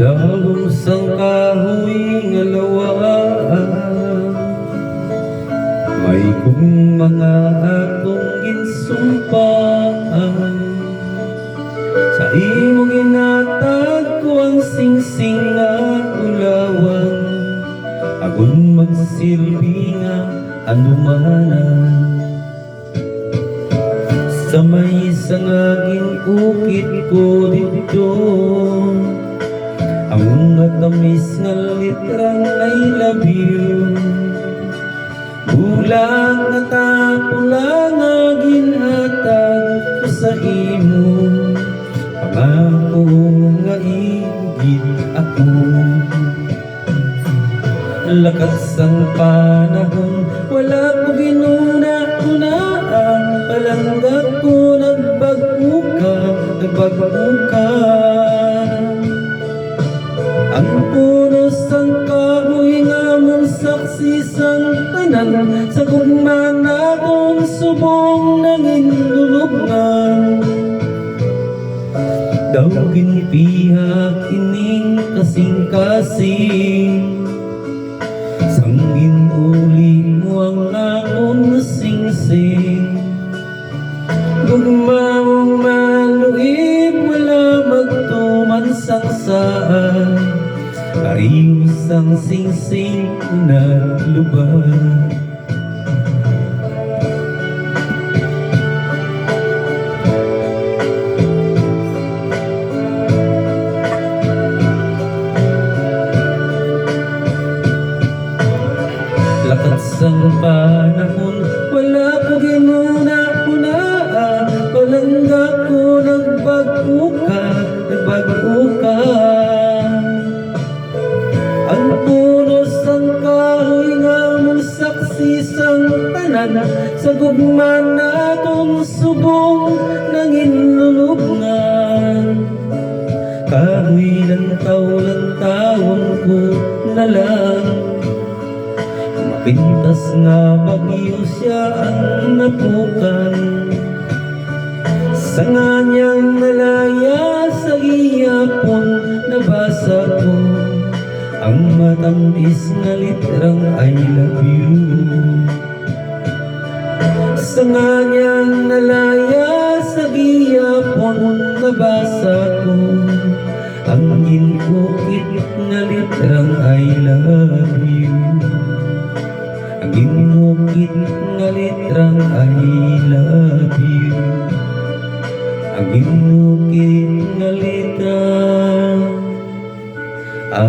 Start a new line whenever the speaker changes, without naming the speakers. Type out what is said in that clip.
Dalawang sang kahoy nga lawaan, may kung mga akong ginsumpaan. Sa imong ginatag ko ang singsing nga ulawan, agon magsilbi nga anumanan. Sa may sangaging ukit ko dito, ang mga tamis nga litrang I love you. Bulang na tapula nga ginhatag ko sa imo, pangako nga igid ako. Lakas ang panahon, wala ko ginuna-unaan, palangga ko nagbago ka. Ang puno sang kahoy nga mong saksi sang tanan, sa gugma na kong subong nanginlulubngan. Daw ginpihak ining kasing-kasing, sanggin uli mo ang akong singsing. Gugma mong maluib, wala magtuman sang saan, ayos ang singsing na lubad. Lakas ang panahon, wala ko ginuna-unaan, palangga ko nagbago ka. Ang puno sang kahoy nga mong saksi sang tanan, sa gugma na kong subong nanginlulubngan. Kahoy ng taon ko na lang, mapintas nga bagyo siya ang napukan. Sa nganyang nalaya sa gihapon, nabasa ko ang matamis nga litrang I love you. Sa nganyang nalaya sa gihapon, nabasa ko ang ginukit nga litrang I love you. Ang ginukit nga litrang I love you. Ang ginukit nga litrang I